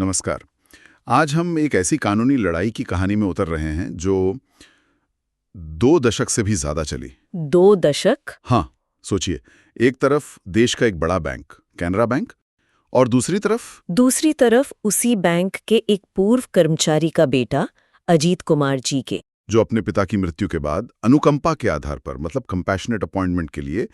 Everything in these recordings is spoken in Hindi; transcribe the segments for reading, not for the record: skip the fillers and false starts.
नमस्कार। आज हम एक ऐसी कानूनी लड़ाई की कहानी में उतर रहे हैं जो 2 दशक से भी ज्यादा चली। 2 दशक? हाँ, सोचिए, एक तरफ देश का एक बड़ा बैंक कैनरा बैंक और दूसरी तरफ उसी बैंक के एक पूर्व कर्मचारी का बेटा अजीत कुमार जी के, जो अपने पिता की मृत्यु के बाद अनुकंपा के आधार पर मतलब कंपैशनेट अपॉइंटमेंट के लिए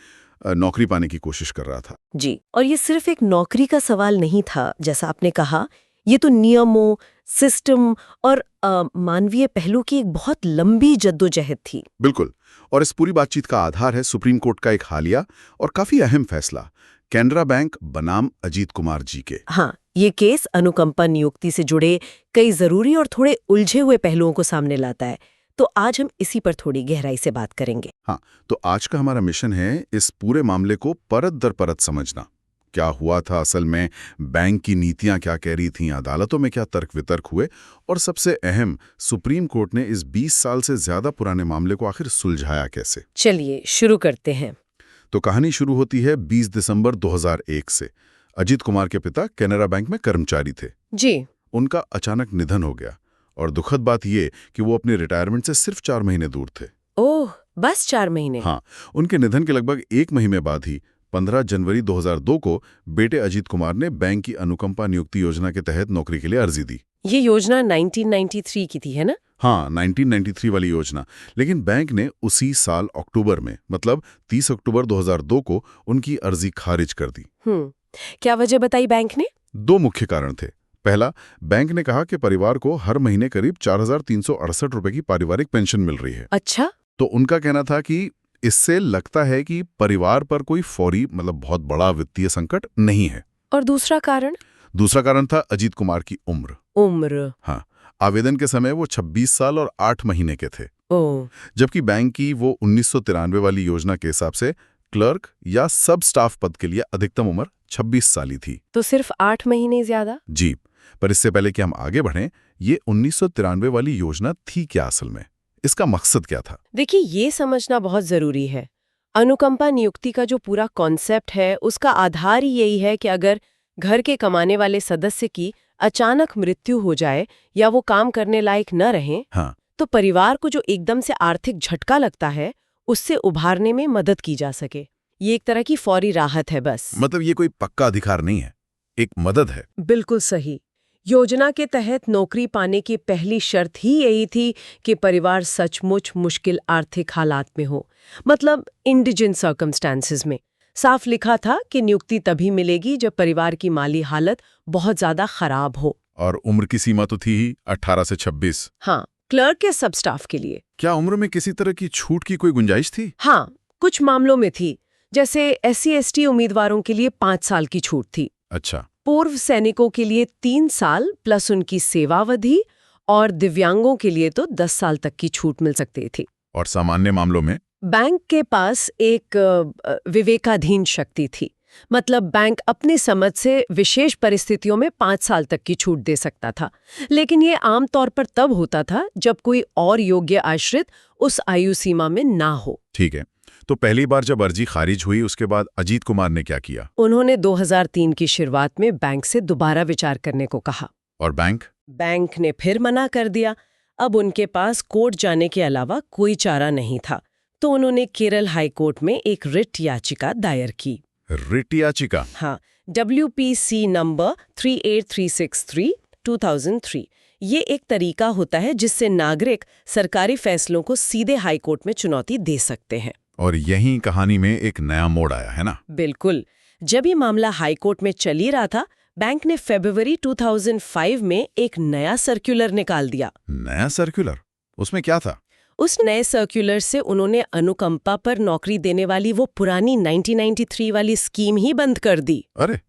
नौकरी पाने की कोशिश कर रहा था। जी। और ये सिर्फ एक नौकरी का सवाल नहीं था, जैसा आपने कहा। ये तो नियमों, सिस्टम और मानवीय पहलू की एक बहुत लंबी जद्दोजहद थी। बिल्कुल। और इस पूरी बातचीत का आधार है सुप्रीम कोर्ट का एक हालिया और काफी अहम फैसला, कैनरा बैंक बनाम अजीत कुमार जी के। हाँ, ये केस अनुकंपा नियुक्ति से जुड़े कई जरूरी और थोड़े उलझे हुए पहलुओं को सामने लाता है। तो आज हम इसी पर थोड़ी गहराई से बात करेंगे। हाँ, तो आज का हमारा मिशन है इस पूरे मामले को परत दर परत समझना। क्या हुआ था असल में, बैंक की नीतियां क्या कह रही थीं, अदालतों में क्या तर्क वितर्क हुए, और सबसे अहम, सुप्रीम कोर्ट ने इस 20 साल से ज्यादा पुराने मामले को आखिर सुलझाया कैसे। चलिए शुरू करते हैं। तो कहानी शुरू होती है 20 दिसंबर 2001 से। अजीत कुमार के पिता कैनरा बैंक में कर्मचारी थे जी। उनका अचानक निधन हो गया, और दुखद बात ये कि वो अपने रिटायरमेंट से सिर्फ 4 महीने दूर थे। ओह, बस 4 महीने? हाँ, उनके निधन के लगभग 1 महीने बाद ही 15 जनवरी 2002 को बेटे अजीत कुमार ने बैंक की अनुकंपा नियुक्ति योजना के तहत नौकरी के लिए अर्जी दी। ये योजना 1993 की थी, है ना? हाँ, 1993 वाली योजना। लेकिन बैंक ने उसी साल अक्टूबर में, मतलब 30 अक्टूबर 2002 को उनकी अर्जी खारिज कर दी। क्या वजह बताई बैंक ने? 2 मुख्य कारण थे। पहला, बैंक ने कहा कि परिवार को हर महीने करीब 4,368 रुपए की पारिवारिक पेंशन मिल रही है। अच्छा। तो उनका कहना था कि इससे लगता है कि परिवार पर कोई फौरी मतलब बहुत बड़ा वित्तीय संकट नहीं है। और दूसरा कारण? दूसरा कारण था अजीत कुमार की उम्र। हाँ, आवेदन के समय वो 26 साल और 8 महीने के थे। ओह। जबकि बैंक की वो 1993 वाली योजना के हिसाब से क्लर्क या सब स्टाफ पद के लिए अधिकतम उम्र 26 साल ही थी। तो सिर्फ 8 महीने ज्यादा? जी, पर इससे पहले कि हम आगे बढ़ें, ये 1993 वाली योजना थी क्या असल में? इसका मकसद क्या था? देखिए, ये समझना बहुत जरूरी है। अनुकंपा नियुक्ति का जो पूरा कॉन्सेप्ट है, उसका आधार ही यही है कि अगर घर के कमाने वाले सदस्य की अचानक मृत्यु हो जाए या वो काम करने लायक न रहे, हाँ, तो परिवार को जो एकदम से आर्थिक झटका लगता है, उससे उभारने में मदद की जा सके। ये एक तरह की फौरी राहत है बस। मतलब ये कोई पक्का अधिकार नहीं है, एक मदद है। बिल्कुल सही। योजना के तहत नौकरी पाने की पहली शर्त ही यही थी कि परिवार सचमुच मुश्किल आर्थिक हालात में हो, मतलब इंडिजेंट सर्कमस्टांसेस में। साफ लिखा था कि नियुक्ति तभी मिलेगी जब परिवार की माली हालत बहुत ज्यादा खराब हो। और उम्र की सीमा तो थी ही 18 से 26। हाँ, क्लर्क के सब स्टाफ के लिए। क्या उम्र में किसी तरह की छूट की कोई गुंजाइश थी? हाँ, कुछ मामलों में थी। जैसे SC/ST उम्मीदवारों के लिए 5 साल की छूट थी। अच्छा। पूर्व सैनिकों के लिए 3 साल प्लस उनकी सेवावधि, और दिव्यांगों के लिए तो 10 साल तक की छूट मिल सकती थी। और सामान्य मामलों में? बैंक के पास एक विवेकाधीन शक्ति थी। मतलब बैंक अपनी समझ से विशेष परिस्थितियों में 5 साल तक की छूट दे सकता था। लेकिन ये आमतौर पर तब होता था जब कोई और योग्य आश्रित उस आयु सीमा में ना हो। ठीक है। तो पहली बार जब अर्जी खारिज हुई, उसके बाद अजीत कुमार ने क्या किया? उन्होंने 2003 की शुरुआत में बैंक से दोबारा विचार करने को कहा। और बैंक ने फिर मना कर दिया। अब उनके पास कोर्ट जाने के अलावा कोई चारा नहीं था, तो उन्होंने केरल हाई कोर्ट में एक रिट याचिका दायर की। रिट याचिका? हाँ, WPC नंबर 38363 2003। ये एक तरीका होता है जिससे नागरिक सरकारी फैसलों को सीधे हाई कोर्ट में चुनौती दे सकते हैं। और यही कहानी में एक नया मोड़ आया है ना? बिल्कुल। जब ये मामला हाई कोर्ट में चल ही रहा था, बैंक ने फरवरी 2005 में एक नया सर्कुलर निकाल दिया। नया सर्कुलर? उसमें क्या था? उस नए सर्कुलर से उन्होंने अनुकंपा पर नौकरी देने वाली वो पुरानी 1993 वाली स्कीम ही बंद कर दी। अरे,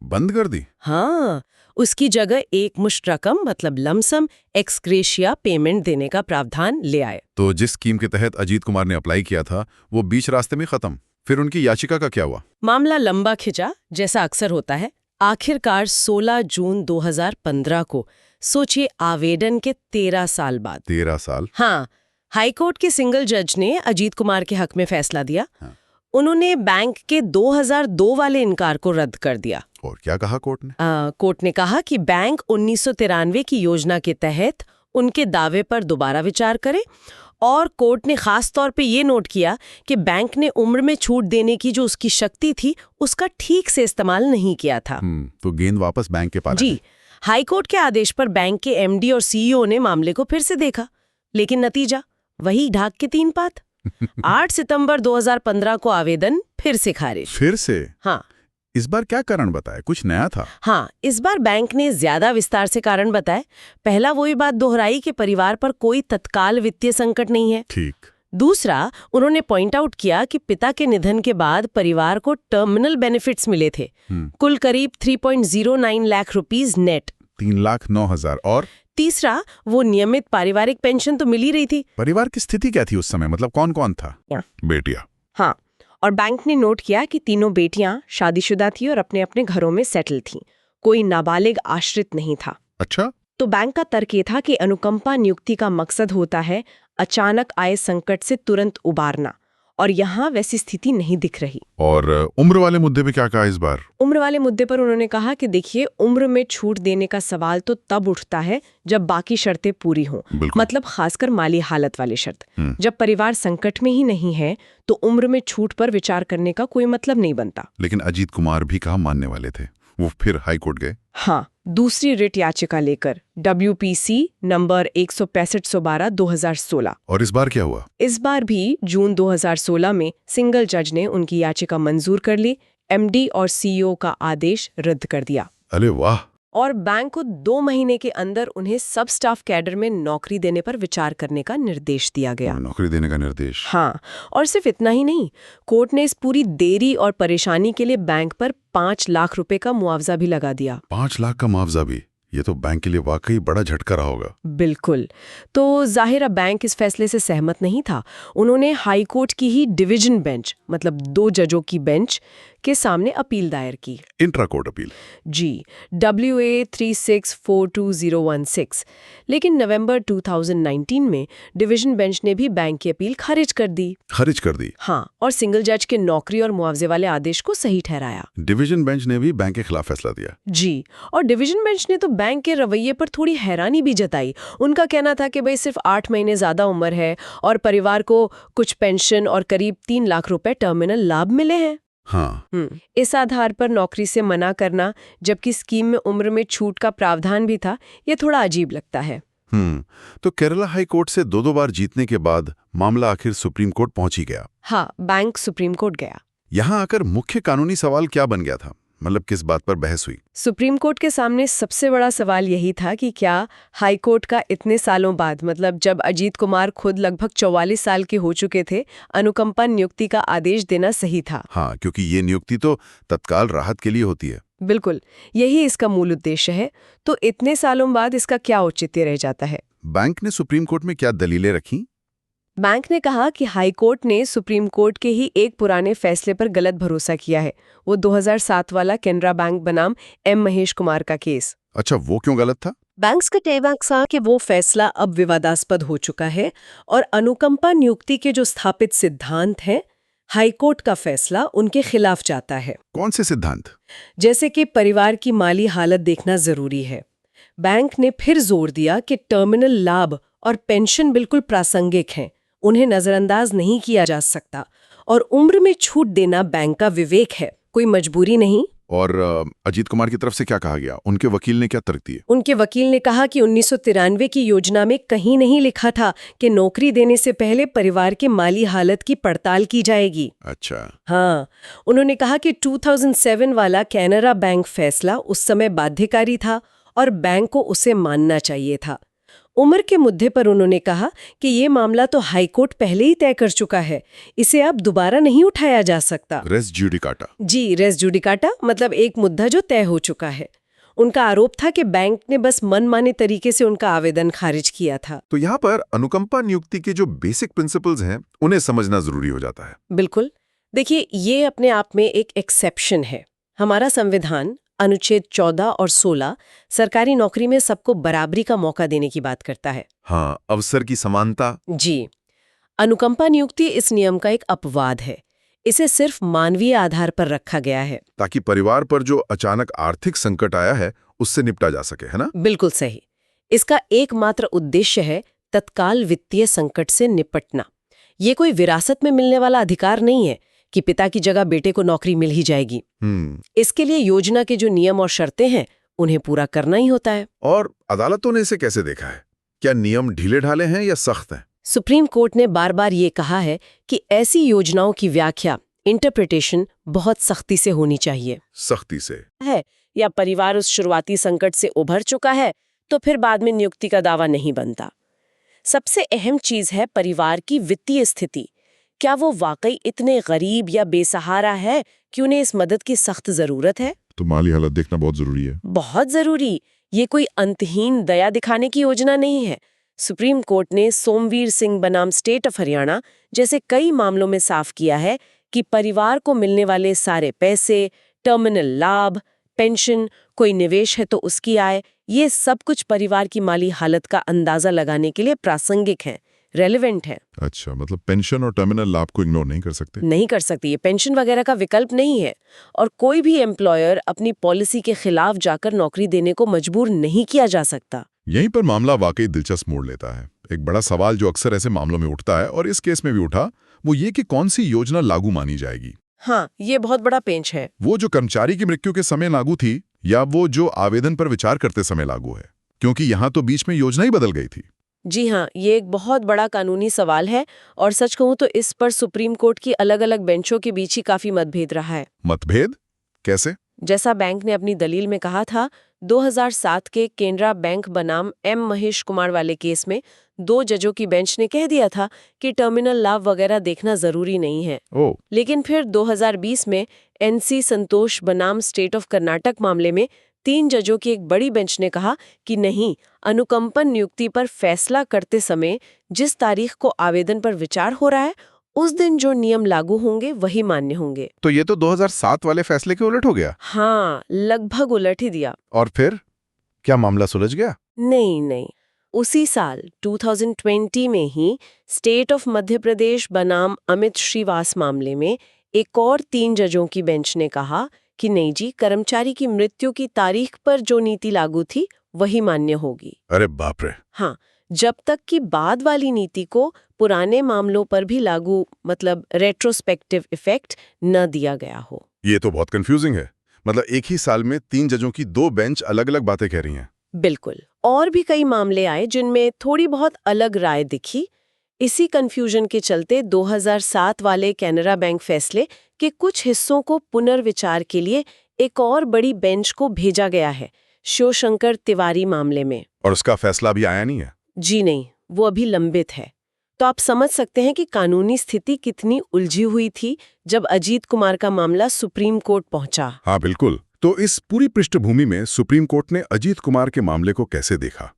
बंद कर दी? हाँ, उसकी जगह एक मुश्त रकम, मतलब लमसम एक्सग्रेशिया पेमेंट देने का प्रावधान ले आए। तो जिस स्कीम के तहत अजीत कुमार ने अप्लाई किया था, वो बीच रास्ते में खत्म। फिर उनकी याचिका का क्या हुआ? मामला लंबा खिंचा, जैसा अक्सर होता है। आखिरकार 16 जून 2015 को, सोचिए, आवेदन के 13 साल बाद। 13 साल? हाँ, हाईकोर्ट के सिंगल जज ने अजीत कुमार के हक में फैसला दिया। हाँ। उन्होंने बैंक के 2002 वाले इनकार को रद्द कर दिया। और क्या कहा कोर्ट ने? कोर्ट ने कहा कि बैंक 1993 की योजना के तहत उनके दावे पर दोबारा विचार करे, और कोर्ट ने खास तौर पे ये नोट किया कि बैंक ने उम्र में छूट देने की जो उसकी शक्ति थी उसका ठीक से इस्तेमाल नहीं किया था। तो गेंद वापस बैंक के पास जी, हाई कोर्ट के आदेश पर बैंक के एमडी और सीईओ ने मामले को फिर से देखा, लेकिन नतीजा वही ढाक के 3 पात। 8 सितंबर 2015 को आवेदन फिर से खारिज। फिर से? हाँ। इस बार क्या कारण बताया? कुछ नया था? हाँ, इस बार बैंक ने ज्यादा विस्तार से कारण बताए। पहला वही बात दोहराई कि परिवार पर कोई तत्काल वित्तीय संकट नहीं है। ठीक। दूसरा, उन्होंने पॉइंट आउट किया कि पिता के निधन के बाद परिवार को टर्मिनल बेनिफिट्स मिले थे, कुल करीब 3.09 लाख रुपीस नेट। 3,09,000। और तीसरा, वो नियमित पारिवारिक पेंशन तो मिल ही रही थी। परिवार की स्थिति क्या थी उस समय? मतलब कौन कौन था? बेटियां। हाँ, और बैंक ने नोट किया कि तीनों बेटियां शादीशुदा थी और अपने अपने घरों में सेटल थीं। कोई नाबालिग आश्रित नहीं था। अच्छा। तो बैंक का तर्क ये था कि अनुकंपा नियुक्ति का मकसद होता है अचानक आए संकट से तुरंत उबारना, और यहाँ वैसी स्थिति नहीं दिख रही। और उम्र वाले मुद्दे पे क्या कहा इस बार? उम्र वाले मुद्दे पर उन्होंने कहा कि देखिए, उम्र में छूट देने का सवाल तो तब उठता है जब बाकी शर्तें पूरी हों, मतलब खासकर माली हालत वाली शर्त। जब परिवार संकट में ही नहीं है तो उम्र में छूट पर विचार करने का कोई मतलब नहीं बनता। लेकिन अजीत कुमार भी कहा मानने वाले थे, वो फिर हाई कोर्ट गए। हाँ, दूसरी रिट याचिका लेकर, WPC नंबर 165/12/2016। और इस बार क्या हुआ? इस बार भी जून 2016 में सिंगल जज ने उनकी याचिका मंजूर कर ली, MD और CEO का आदेश रद्द कर दिया। अरे वाह। और बैंक को 2 महीने के अंदर उन्हें सब स्टाफ कैडर में नौकरी देने पर विचार करने का निर्देश दिया गया। नौकरी देने का निर्देश? हाँ, और सिर्फ इतना ही नहीं, कोर्ट ने इस पूरी देरी और परेशानी के लिए बैंक पर 5 लाख रुपए का मुआवजा भी लगा दिया। 5 लाख का मुआवजा भी? ये तो बैंक के लिए वाकई बड़ा झटका रहा होगा। बिल्कुल। तो जाहिर है बैंक इस फैसले से सहमत नहीं था। उन्होंने हाई कोर्ट की ही डिवीजन बेंच, मतलब 2 जजों की बेंच के सामने अपील दायर की। Intra court appeal? जी, WA 3642/016। लेकिन नवंबर 2019 में डिवीजन बेंच ने भी बैंक की अपील खारिज कर दी। खारिज कर दी? हाँ, और सिंगल जज के नौकरी और मुआवजे वाले आदेश को सही ठहराया। डिवीजन बेंच ने भी बैंक के खिलाफ फैसला दिया? जी, और डिवीजन बेंच ने तो बैंक के रवैये पर थोड़ी हैरानी भी जताई। उनका कहना था कि भाई सिर्फ 8 महीने ज्यादा उम्र है और परिवार को कुछ पेंशन और करीब 3 लाख रुपए टर्मिनल लाभ मिले हैं। हाँ। इस आधार पर नौकरी से मना करना, जबकि स्कीम में उम्र में छूट का प्रावधान भी था, ये थोड़ा अजीब लगता है। तो केरला हाई कोर्ट से 2 बार जीतने के बाद मामला आखिर सुप्रीम कोर्ट पहुंच ही गया। हाँ, बैंक सुप्रीम कोर्ट गया। यहाँ आकर मुख्य कानूनी सवाल क्या बन गया था? मतलब किस बात पर बहस हुई? सुप्रीम कोर्ट के सामने सबसे बड़ा सवाल यही था कि क्या हाई कोर्ट का इतने सालों बाद, मतलब जब अजीत कुमार खुद लगभग 44 साल के हो चुके थे, अनुकंपा नियुक्ति का आदेश देना सही था। हाँ, क्योंकि ये नियुक्ति तो तत्काल राहत के लिए होती है। बिल्कुल, यही इसका मूल उद्देश्य है। तो इतने सालों बाद इसका क्या औचित्य रह जाता है? बैंक ने सुप्रीम कोर्ट में क्या दलीलें रखी? बैंक ने कहा कि हाई कोर्ट ने सुप्रीम कोर्ट के ही एक पुराने फैसले पर गलत भरोसा किया है, वो 2007 वाला केनरा बैंक बनाम M महेश कुमार का केस। अच्छा, वो क्यों गलत था? बैंक्स का कहना था कि वो फैसला अब विवादास्पद हो चुका है और अनुकंपा नियुक्ति के जो स्थापित सिद्धांत हैं, हाई कोर्ट का फैसला उनके खिलाफ जाता है। कौन से सिद्धांत? जैसे कि परिवार की माली हालत देखना जरूरी है। बैंक ने फिर जोर दिया कि टर्मिनल लाभ और पेंशन बिल्कुल प्रासंगिक हैं, उन्हें नजरअंदाज नहीं किया जा सकता, और उम्र में छूट देना बैंक का विवेक है, कोई मजबूरी नहीं। और अजीत कुमार की तरफ से क्या कहा गया? उनके वकील ने क्या तर्क दिए? उनके वकील ने कहा कि 1993 की योजना में कहीं नहीं लिखा था कि नौकरी देने से पहले परिवार के माली हालत की पड़ताल की जाएगी। अच्छा। हाँ, उन्होंने कहा कि 2007 वाला कैनरा बैंक फैसला उस समय बाध्यकारी था और बैंक को उसे मानना चाहिए था। उम्र के मुद्दे पर उन्होंने कहा कि ये मामला तो हाई कोर्ट पहले ही तय कर चुका है, इसे अब दोबारा नहीं उठाया जा सकता। Res judicata? जी, रेस जुडिकाटा मतलब एक मुद्दा जो तय हो चुका है। उनका आरोप था कि बैंक ने बस मनमाने तरीके से उनका आवेदन खारिज किया था। तो यहाँ पर अनुकंपा नियुक्ति के जो बेसिक प्रिंसिपल्स हैं, उन्हें समझना जरूरी हो जाता है। बिल्कुल। देखिए, ये अपने आप में एक एक्सेप्शन है। हमारा संविधान अनुच्छेद 14 और 16 सरकारी नौकरी में सबको बराबरी का मौका देने की बात करता है। हाँ, अवसर की समानता। जी, अनुकंपा नियुक्ति इस नियम का एक अपवाद है। इसे सिर्फ मानवीय आधार पर रखा गया है। ताकि परिवार पर जो अचानक आर्थिक संकट आया है उससे निपटा जा सके, है ना? बिल्कुल सही। इसका एकमात्र उद्देश्य है तत्काल वित्तीय संकट से निपटना। ये कोई विरासत में मिलने वाला अधिकार नहीं है कि पिता की जगह बेटे को नौकरी मिल ही जाएगी। इसके लिए योजना के जो नियम और शर्तें हैं उन्हें पूरा करना ही होता है। और अदालतों ने इसे कैसे देखा है? क्या नियम ढीले ढाले हैं या सख्त हैं? सुप्रीम कोर्ट ने बार बार ये कहा है कि ऐसी योजनाओं की व्याख्या, इंटरप्रिटेशन बहुत सख्ती से होनी चाहिए। सख्ती से है या परिवार उस शुरुआती संकट से उभर चुका है तो फिर बाद में नियुक्ति का दावा नहीं बनता। सबसे अहम चीज है परिवार की वित्तीय स्थिति। क्या वो वाकई इतने गरीब या बेसहारा है कि उन्हें इस मदद की सख्त जरूरत है? तो माली हालत देखना बहुत जरूरी है। बहुत जरूरी। ये कोई अंतहीन दया दिखाने की योजना नहीं है। सुप्रीम कोर्ट ने सोमवीर सिंह बनाम स्टेट ऑफ हरियाणा जैसे कई मामलों में साफ किया है कि परिवार को मिलने वाले सारे पैसे, टर्मिनल लाभ, पेंशन, कोई निवेश है तो उसकी आय, ये सब कुछ परिवार की माली हालत का अंदाजा लगाने के लिए प्रासंगिक है, रेलेवेंट है। अच्छा, मतलब पेंशन और टर्मिनल लाभ को इग्नोर नहीं कर सकते? नहीं कर सकती। ये पेंशन वगैरह का विकल्प नहीं है और कोई भी एम्प्लॉयर अपनी पॉलिसी के खिलाफ जाकर नौकरी देने को मजबूर नहीं किया जा सकता। यहीं पर मामला वाकई दिलचस्प मोड़ लेता है। एक बड़ा सवाल जो अक्सर ऐसे मामलों में उठता है और इस केस में भी उठा, वो ये कि कौन सी योजना लागू मानी जाएगी। हाँ, ये बहुत बड़ा पेंच है। वो जो कर्मचारी की मृत्यु के समय लागू थी या वो जो आवेदन पर विचार करते समय लागू है, क्योंकि यहाँ तो बीच में योजना ही बदल गई थी। जी हाँ, ये एक बहुत बड़ा कानूनी सवाल है और सच कहूँ तो इस पर सुप्रीम कोर्ट की अलग-अलग बेंचों के बीच ही काफी मतभेद रहा है। मतभेद कैसे? जैसा बैंक ने अपनी दलील में कहा था, 2007 के केनरा बैंक बनाम एम महेश कुमार वाले केस में 2 जजों की बेंच ने कह दिया था कि टर्मिनल लाभ वगैरह देखना जरूरी नहीं है। लेकिन फिर 2020 में एनसी संतोष बनाम स्टेट ऑफ कर्नाटक मामले में 3 जजों की एक बड़ी बेंच ने कहा कि नहीं, अनुकंपन नियुक्ति पर फैसला करते समय जिस तारीख को आवेदन पर विचार हो रहा है उस दिन जो नियम लागू होंगे वही मान्य होंगे। तो ये तो 2007 वाले फैसले के उलट हो गया। हाँ, लगभग उलट ही दिया। और फिर क्या मामला सुलझ गया? नहीं, उसी साल 2020 में ही स्टेट ऑफ मध्य प्रदेश बनाम अमित श्रीवास मामले में एक और 3 जजों की बेंच ने कहा कि नहीं जी, कर्मचारी की मृत्यु की तारीख पर जो नीति लागू थी वही मान्य होगी। अरे बाप रे। हाँ, जब तक कि बाद वाली नीति को पुराने मामलों पर भी लागू, मतलब रेट्रोस्पेक्टिव इफेक्ट न दिया गया हो। ये तो बहुत कंफ्यूजिंग है। मतलब एक ही साल में 3 जजों की 2 बेंच अलग-अलग बातें कह रही हैं। बिल्कुल। और भी कई मामले आए जिनमें थोड़ी बहुत अलग राय दिखी। इसी कंफ्यूजन के चलते 2007 वाले कैनरा बैंक फैसले के कुछ हिस्सों को पुनर्विचार के लिए एक और बड़ी बेंच को भेजा गया है, शिवशंकर तिवारी मामले में। और उसका फैसला अभी आया नहीं है? जी नहीं, वो अभी लंबित है। तो आप समझ सकते हैं कि कानूनी स्थिति कितनी उलझी हुई थी जब अजीत कुमार का मामला सुप्रीम कोर्ट पहुंचा। हाँ बिल्कुल। तो इस पूरी पृष्ठभूमि में सुप्रीम कोर्ट ने अजीत कुमार के मामले को कैसे देखा?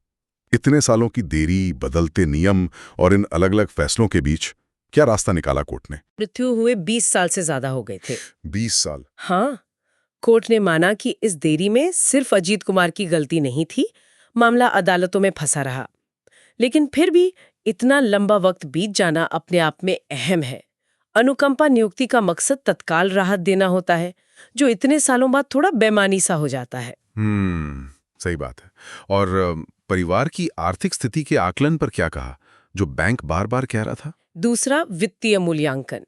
इतने सालों की देरी, बदलते नियम और इन अलग-अलग फैसलों के बीच क्या रास्ता निकाला कोर्ट ने? मृत्यु हुए 20 साल से ज्यादा हो गए थे। 20 साल? हाँ, कोर्ट ने माना कि इस देरी में सिर्फ अजीत कुमार की गलती नहीं थी, मामला अदालतों में फंसा रहा। लेकिन फिर भी इतना लंबा वक्त बीत जाना अपने आप में अहम है। अनुकंपा नियुक्ति का मकसद तत्काल राहत देना होता है, जो इतने सालों बाद थोड़ा बेमानी सा हो जाता है। सही बात है। और परिवार की आर्थिक स्थिति के आकलन पर क्या कहा, जो बैंक बार बार कह रहा था? दूसरा, वित्तीय मूल्यांकन।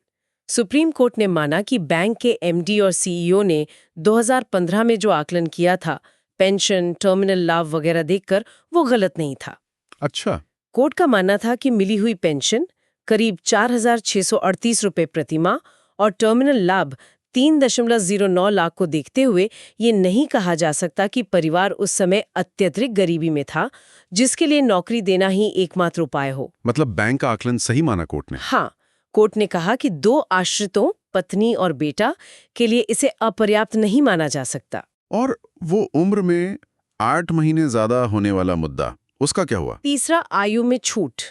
सुप्रीम कोर्ट ने माना कि बैंक के एमडी और सीईओ ने 2015 में जो आकलन किया था, पेंशन, टर्मिनल लाभ वगैरह देखकर, वो गलत नहीं था। अच्छा। कोर्ट का मानना था कि मिली हुई पेंशन करीब 4,638 रुपए प्रति माह और टर्मिनल लाभ 3.09 लाख को देखते हुए ये नहीं कहा जा सकता कि परिवार उस समय अत्यधिक गरीबी में था, जिसके लिए नौकरी देना ही एकमात्र उपाय हो। मतलब बैंक का आकलन सही माना कोर्ट ने? हाँ, कोर्ट ने कहा कि 2 आश्रितों, पत्नी और बेटा, के लिए इसे अपर्याप्त नहीं माना जा सकता। और वो उम्र में 8 महीने ज्यादा होने वाला मुद्दा, उसका क्या हुआ? तीसरा, आयु में छूट।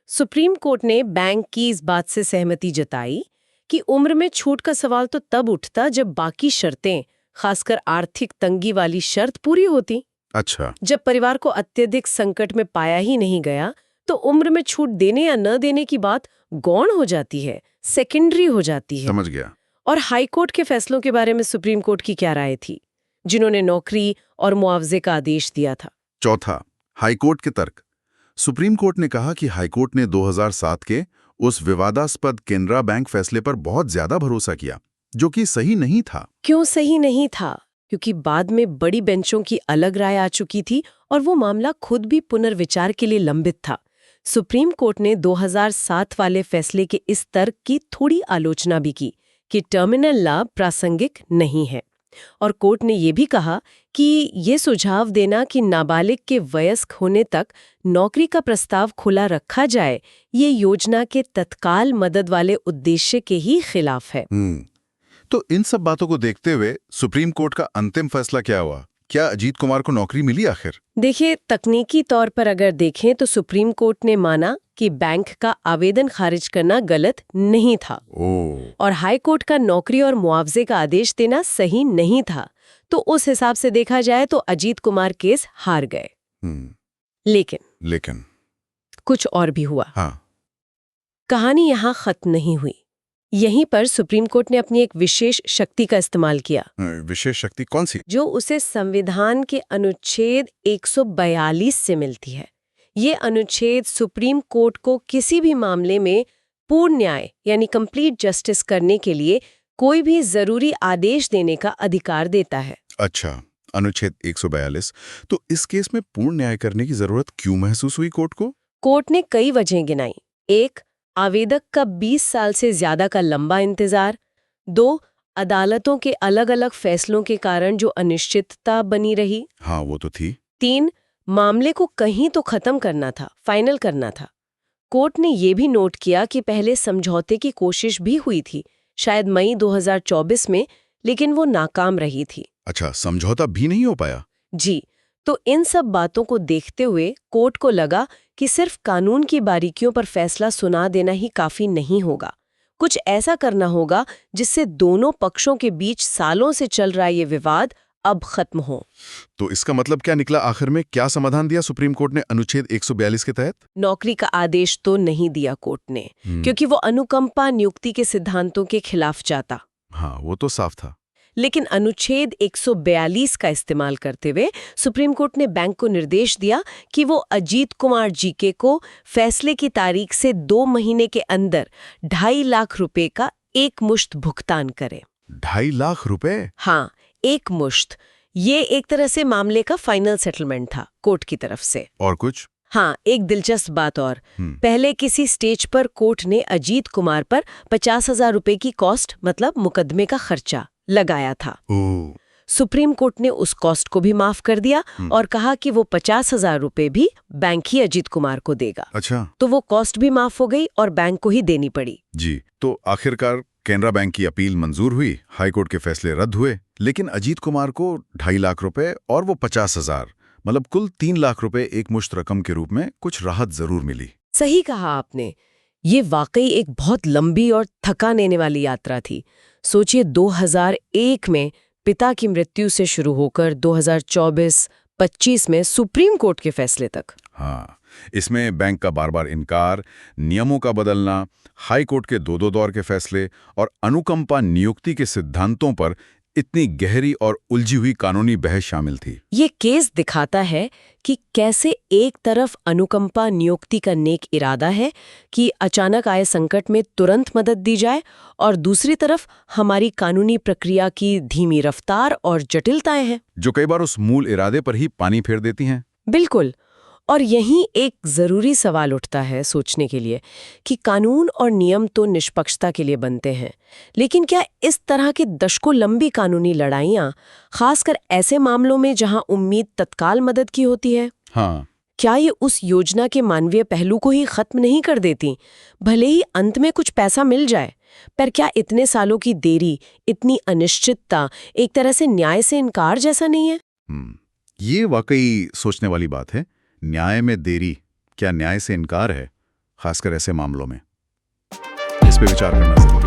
सुप्रीम कोर्ट ने बैंक की इस बात से सहमति जताई कि उम्र में छूट का सवाल तो तब उठता जब बाकी शर्तें, खासकर आर्थिक तंगी वाली शर्त, पूरी होती। अच्छा। जब परिवार को अत्यधिक संकट में पाया ही नहीं गया, तो उम्र में छूट देने या न देने की बात गौण हो जाती है, सेकेंडरी हो जाती है। समझ गया। और हाई कोर्ट के फैसलों के बारे में सुप्रीम कोर्ट की क्या राय थी, जिन्होंने नौकरी और मुआवजे का आदेश दिया था? चौथा, हाईकोर्ट के तर्क। सुप्रीम कोर्ट ने कहा कि हाईकोर्ट ने 2007 के उस विवादास्पद केनरा बैंक फैसले पर बहुत ज्यादा भरोसा किया, जो कि सही नहीं था। क्यों सही नहीं था? क्योंकि बाद में बड़ी बेंचों की अलग राय आ चुकी थी और वो मामला खुद भी पुनर्विचार के लिए लंबित था। सुप्रीम कोर्ट ने 2007 वाले फैसले के इस तर्क की थोड़ी आलोचना भी की कि टर्मिनल लाभ प्रासंगिक नहीं है, और कोर्ट ने ये भी कहा कि ये सुझाव देना कि नाबालिग के वयस्क होने तक नौकरी का प्रस्ताव खुला रखा जाए, ये योजना के तत्काल मदद वाले उद्देश्य के ही खिलाफ है। तो इन सब बातों को देखते हुए सुप्रीम कोर्ट का अंतिम फैसला क्या हुआ? क्या अजीत कुमार को नौकरी मिली आखिर? देखिए, तकनीकी तौर पर अगर देखें तो सुप्रीम कोर्ट ने माना कि बैंक का आवेदन खारिज करना गलत नहीं था और हाई कोर्ट का नौकरी और मुआवजे का आदेश देना सही नहीं था। तो उस हिसाब से देखा जाए तो अजीत कुमार केस हार गए। लेकिन कुछ और भी हुआ। हाँ। कहानी यहाँ खत्म नहीं हुई। यहीं पर सुप्रीम कोर्ट ने अपनी एक विशेष शक्ति का इस्तेमाल किया। विशेष शक्ति कौन सी? जो उसे संविधान के अनुच्छेद 142 से मिलती है। ये अनुच्छेद सुप्रीम कोर्ट को किसी भी मामले में पूर्ण न्याय यानी कंप्लीट जस्टिस करने के लिए कोई भी जरूरी आदेश देने का अधिकार देता है। अच्छा, अनुच्छेद 142। तो इस केस में पूर्ण न्याय करने की जरूरत क्यों महसूस हुई कोर्ट को? कोर्ट ने कई वजहें गिनाई। 1, आवेदक का 20 साल से ज्यादा का लंबा इंतजार। 2, अदालतों के अलग अलग फैसलों के कारण जो अनिश्चितता बनी रही। हाँ, वो तो थी। 3, मामले को कहीं तो खत्म करना था, फाइनल करना था। कोर्ट ने ये भी नोट किया कि पहले समझौते की कोशिश भी हुई थी, शायद मई 2024 में, लेकिन वो नाकाम रही थी। अच्छा, समझौता भी नहीं हो पाया? जी। तो इन सब बातों को देखते हुए कोर्ट को लगा कि सिर्फ कानून की बारीकियों पर फैसला सुना देना ही काफी नहीं होगा। कुछ ऐसा करना होगा जिससे दोनों पक्षों के बीच सालों से चल रहा ये विवाद अब खत्म हो। तो इसका मतलब क्या निकला आखिर में? क्या समाधान दिया सुप्रीम कोर्ट ने अनुच्छेद 142 के तहत? नौकरी का आदेश तो नहीं दिया कोर्ट ने, क्योंकि वो अनुकंपा नियुक्ति के सिद्धांतों के खिलाफ जाता। हाँ, वो तो साफ था। लेकिन अनुच्छेद 142 का इस्तेमाल करते हुए सुप्रीम कोर्ट ने बैंक को निर्देश दिया कि वो अजीत कुमार जीके को फैसले की तारीख से 2 महीने के अंदर 2.5 लाख रुपए का एक मुश्त भुगतान करे। 2.5 लाख रुपए? हाँ, एक मुश्त। ये एक तरह से मामले का फाइनल सेटलमेंट था कोर्ट की तरफ से। और कुछ? हाँ, एक दिलचस्प बात और। पहले किसी स्टेज पर कोर्ट ने अजीत कुमार पर 50,000 रुपए की कॉस्ट, मतलब मुकदमे का खर्चा, लगाया था। सुप्रीम कोर्ट ने उस कॉस्ट को भी माफ कर दिया और कहा कि वो 50,000 रुपए भी बैंक ही अजीत कुमार को देगा। अच्छा। तो वो कॉस्ट भी माफ हो गई और बैंक को ही देनी पड़ी। जी। तो आखिरकार केनरा बैंक की अपील मंजूर हुई, हाईकोर्ट के फैसले रद्द हुए, लेकिन अजीत कुमार को 2.5 लाख रुपए और वो 50,000, मतलब कुल 3 लाख रुपए एक मुश्त रकम के रूप में कुछ राहत जरूर मिली। सही कहा आपने। ये वाकई एक बहुत लंबी और थका देने वाली यात्रा थी। सोचिए, 2001 में पिता की मृत्यु से शुरू होकर 2024-25 में सुप्रीम कोर्ट के फैसले तक। हाँ, इसमें बैंक का बार बार इनकार, नियमों का बदलना, हाई कोर्ट के 2 दौर के फैसले और अनुकंपा नियुक्ति के सिद्धांतों पर इतनी गहरी और उलझी हुई कानूनी बहस शामिल थी। ये केस दिखाता है कि कैसे एक तरफ अनुकंपा नियुक्ति का नेक इरादा है कि अचानक आए संकट में तुरंत मदद दी जाए, और दूसरी तरफ हमारी कानूनी प्रक्रिया की धीमी रफ्तार और जटिलताएं हैं, जो कई बार उस मूल इरादे पर ही पानी फेर देती हैं। बिल्कुल। और यहीं एक जरूरी सवाल उठता है सोचने के लिए कि कानून और नियम तो निष्पक्षता के लिए बनते हैं, लेकिन क्या इस तरह की दशकों लंबी कानूनी लड़ाइयाँ, खासकर ऐसे मामलों में जहां उम्मीद तत्काल मदद की होती है, हाँ, क्या ये उस योजना के मानवीय पहलू को ही खत्म नहीं कर देती? भले ही अंत में कुछ पैसा मिल जाए, पर क्या इतने सालों की देरी, इतनी अनिश्चितता एक तरह से न्याय से इनकार जैसा नहीं है? ये वाकई सोचने वाली बात है। न्याय में देरी क्या न्याय से इनकार है, खासकर ऐसे मामलों में? इस पे विचार करना जरूरी है।